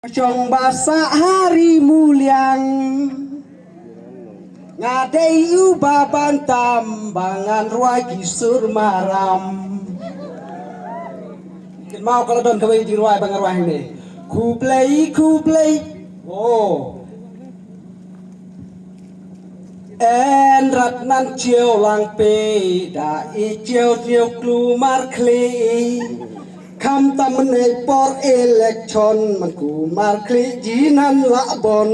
Cong basa hari muliang ngadei ubaban tambangan ruai sur maram. Mau kalau don kawai di ruai bangar ruai ini. Kublai. Oh. En ratnan chiêu lang pe da i chiêu chiêu klumar kli. Kam tamen e por elektron man ku mar kli jinan labon.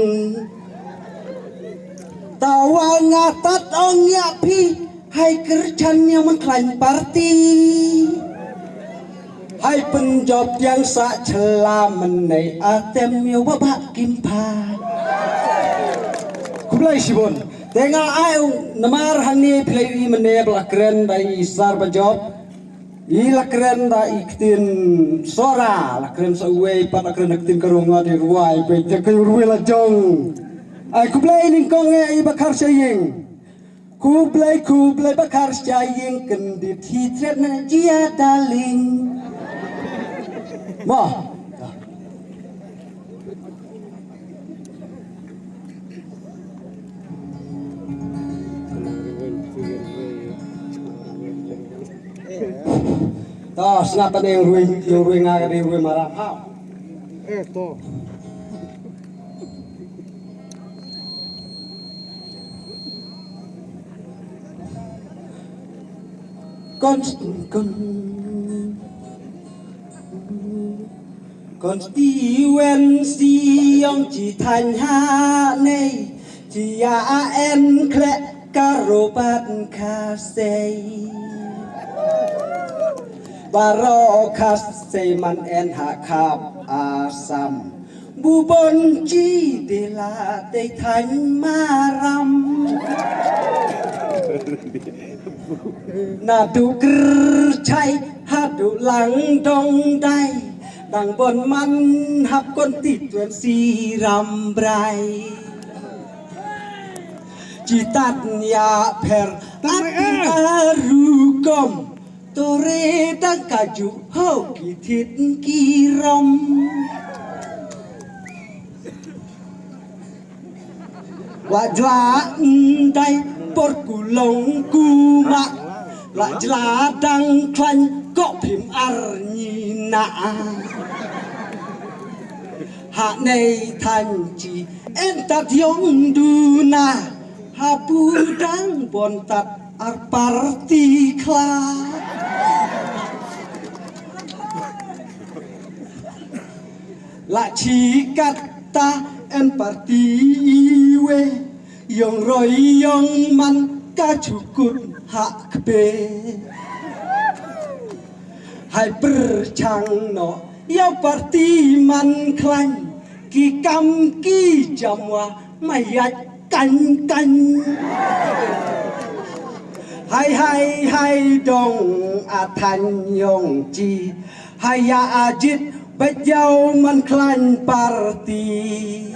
Tawa ngatat ong yapi hai kerjan yang mengklaim parti. Hai penjob yang sak celah menai atem yo babak kimpa. Kublai sibon. Tengah ayu namar hani play menai belakren dari sar penjob. Lakren da iktin sora lakren sauwe pat lakren iktin karunga di ruai bete kayurwe la jong ai kublai ning konge i bakar saying kublai bakar saying kendit hitret na jia daling mah toh senapa yang ruing ngagak di ruing marah toh konstituensi yang chỉ thành hạ này chỉ en klek karobat kasei Baro kasei man en hakap asam bubon chi de la de thành maram na du kercai hadu lang dong dai dang bon man hap konstituensi rambrai citat ya per arukom Tore đang kaju hậu kỳ thiết kỳ rong Wajah ndai por kulong kumak Wajah dang klan kok phim arnyina Hạ này thành chỉ entat yong duna Hapu dang bontat ar parti kla La chikata en parti iwe Yong roy yong man kacukut hak be Hai bercang no ya parti man klan Ki kam ki jamwa mayat kan Hai dong atan yong chi Hai ya ajit Bejau man klan parti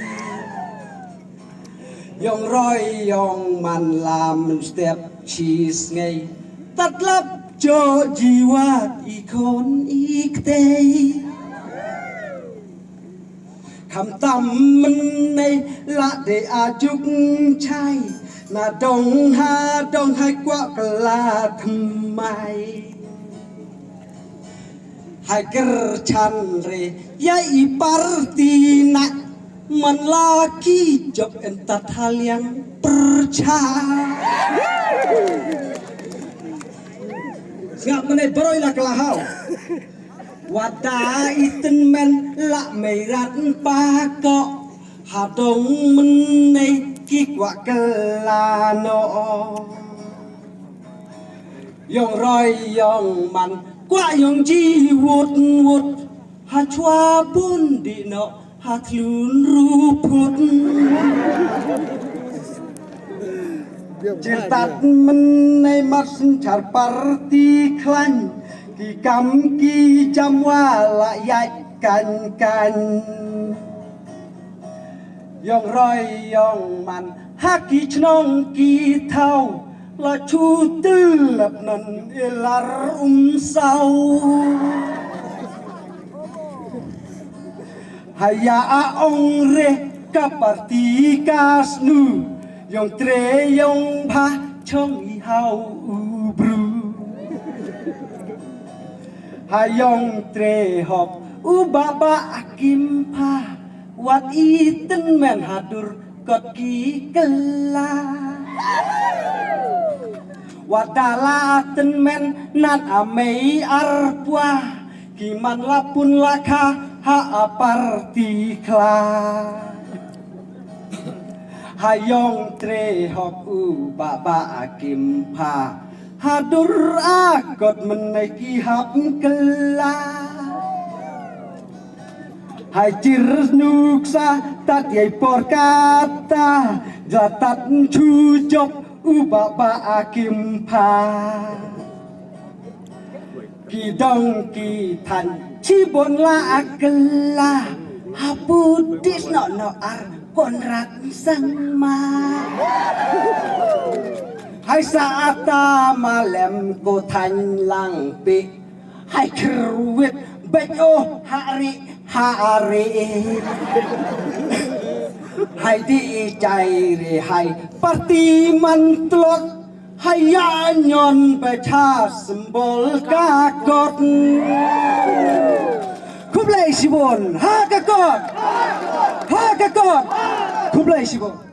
Yong roy yong man lam setiap cheese ngay Tatlap jo jiwa ikon iktei Kham tam men nay la de ajuk chai Na dong hai kwa kala thmai Hai kercan re yai parti nak Menlaki job entat hal yang percaya Siap menai beroi lah kelahau Wadah iten men lak merat pakok Hadong menai kikwa kelano Yong roy yong man Qua yong chi wut Ha chua bun di no Ha thlun ruput Citat menai mas char parti klan Ki kam ki jamwa la yat kan Yong roy yong man Ha ki chnong ki thau La chu tư lập nần ilar sau Haya ongre kaparti kasnu Yong tre yong pa chong i hao ubru Hayong tre hop ubaba akim pa Wat iten men hadur kot ki kela Wadalaten men nat amei arpua Kiman lapun laka ha aparti kla Hayong tre hop u baba akim pa Hadur akot menaiki hap kela Hajir nuksa tat yai por kata Jatat cujok u baba akim pa Kidong ki tan cibon la akela Hapudis no ar konrak sang ma Hai saata malem ko tan lang pi Hai kerwit bejo hari Hai di cai re hai parti mantlot Hai nyon becha sembol kakot Kublai sibon ha kakot Kublai sibon